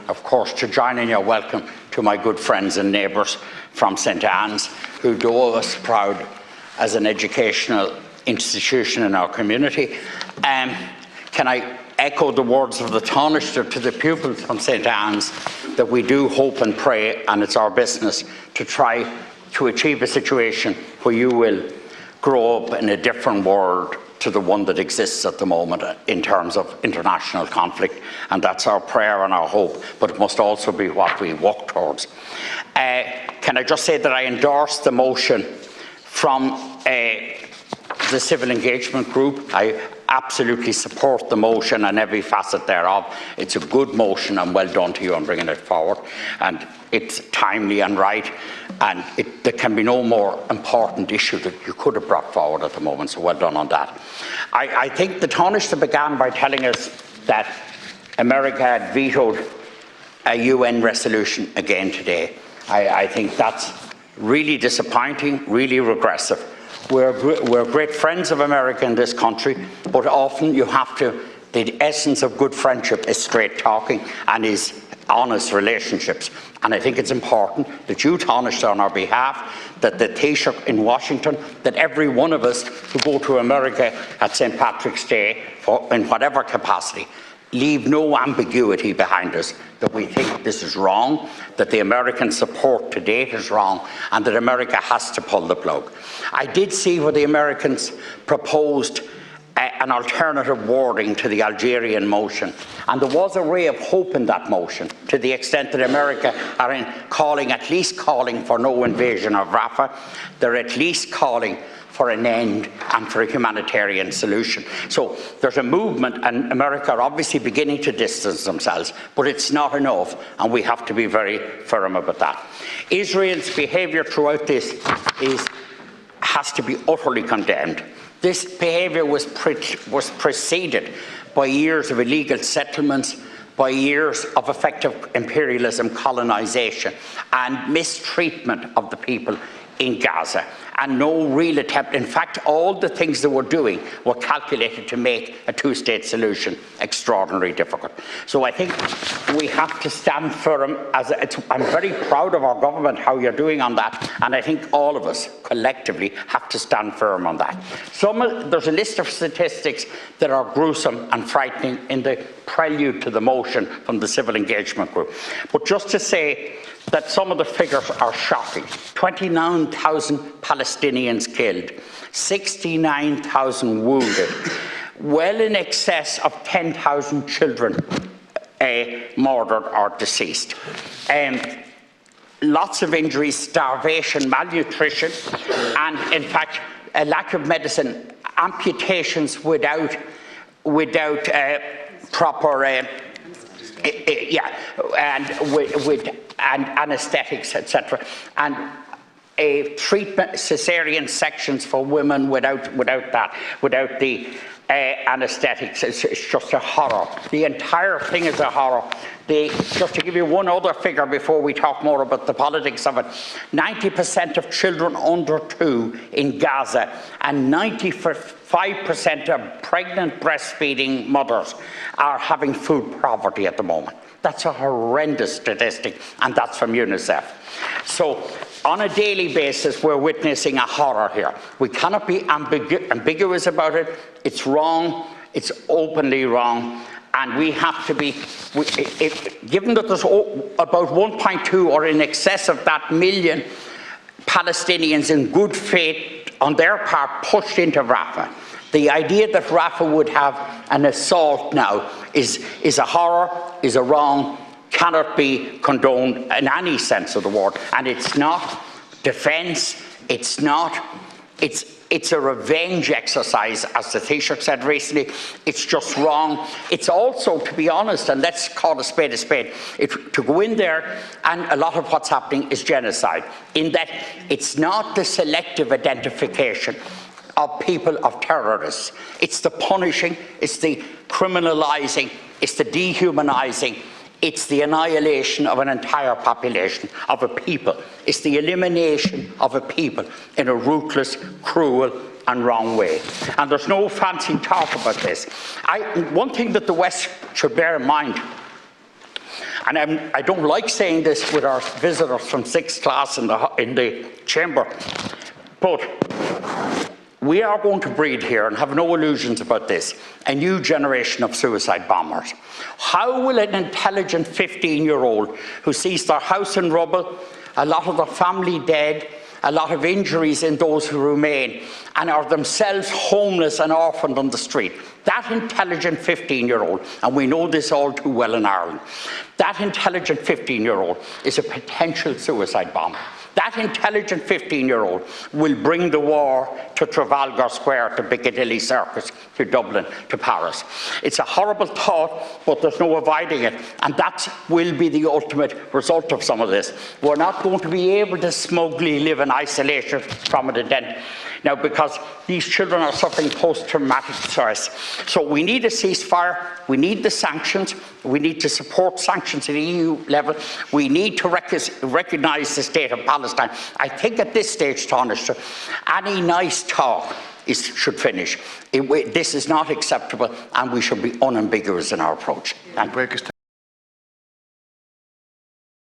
of course, to join in your welcome to my good friends and neighbours from St Anne's, who do us proud as an educational institution in our community. Can I echo the words of the Taoiseach to the pupils from St Anne's, that we do hope and pray, and it's our business to try to achieve a situation where you will grow up in a different world to the one that exists at the moment in terms of international conflict, and that's our prayer and our hope, but it must also be what we work towards. Can I just say that I endorse the motion from the Civil Engagement Group. I absolutely support the motion and every facet thereof. It's a good motion, and well done to you on bringing it forward, and it's timely and right, and there can be no more important issue that you could have brought forward at the moment, so well done on that. I think the Taoiseach began by telling us that America had vetoed a UN resolution again today. I think that's really disappointing, really regressive. We're great friends of America in this country, but often you have to, the essence of good friendship is straight talking and is honest relationships. And I think it's important that you, Taoiseach, on our behalf, that the Taoiseach in Washington, that every one of us who go to America at St. Patrick's Day, in whatever capacity, leave no ambiguity behind us, that we think this is wrong, that the American support to date is wrong, and that America has to pull the plug. I did see where the Americans proposed an alternative wording to the Algerian motion, and there was a ray of hope in that motion, to the extent that America are at least calling for no invasion of Rafah. They're at least calling for an end and for a humanitarian solution. So there's a movement, and America are obviously beginning to distance themselves, but it's not enough, and we have to be very firm about that. Israel's behaviour throughout this has to be utterly condemned. This behaviour was preceded by years of illegal settlements, by years of effective imperialism, colonisation, and mistreatment of the people in Gaza, and no real attempt. In fact, all the things they were doing were calculated to make a two-state solution extraordinarily difficult. So I think we have to stand firm. I'm very proud of our government, how you're doing on that, and I think all of us collectively have to stand firm on that. There's a list of statistics that are gruesome and frightening in the prelude to the motion from the Civil Engagement Group. But just to say that some of the figures are shocking. 29,000 Palestinians killed, 69,000 wounded, well in excess of 10,000 children murdered or deceased. Lots of injuries, starvation, malnutrition, and in fact a lack of medicine, amputations without proper and anaesthetics, etc., and treatment, cesarean sections for women without the anaesthetics. It's just a horror. The entire thing is a horror. Just to give you one other figure before we talk more about the politics of it, 90% of children under 2 in Gaza and 95% of pregnant breastfeeding mothers are having food poverty at the moment. That's a horrendous statistic, and that's from UNICEF. So on a daily basis, we're witnessing a horror here. We cannot be ambiguous about it. It's wrong. It's openly wrong. And we have to be, given that there's about 1.2 or in excess of that million Palestinians in good faith on their part pushed into Rafah, the idea that Rafah would have an assault now is a horror, is a wrong, cannot be condoned in any sense of the word. And it's not defence, it's a revenge exercise, as the Taoiseach said recently. It's just wrong. It's also, to be honest, and let's call a spade, to go in there, and a lot of what's happening is genocide, in that it's not the selective identification of people, of terrorists. It's the punishing, it's the criminalising, it's the dehumanising, it's the annihilation of an entire population, of a people. It's the elimination of a people in a ruthless, cruel and wrong way. And there's no fancy talk about this. One thing that the West should bear in mind, and I don't like saying this with our visitors from 6th class in the chamber, but we are going to breed here, and have no illusions about this, a new generation of suicide bombers. How will an intelligent 15-year-old who sees their house in rubble, a lot of their family dead, a lot of injuries in those who remain, and are themselves homeless and orphaned on the street, that intelligent 15-year-old, and we know this all too well in Ireland, that intelligent 15-year-old is a potential suicide bomber. That intelligent 15-year-old will bring the war to Trafalgar Square, to Piccadilly Circus, to Dublin, to Paris. It's a horrible thought, but there's no avoiding it, and that will be the ultimate result of some of this. We're not going to be able to smugly live in isolation from it again now, because these children are suffering post-traumatic stress. So we need a ceasefire, we need the sanctions, we need to support sanctions at EU level, we need to recognise the state of Palestine. I think at this stage, Taoiseach, any nice talk should finish. This is not acceptable, and we should be unambiguous in our approach. Thank you.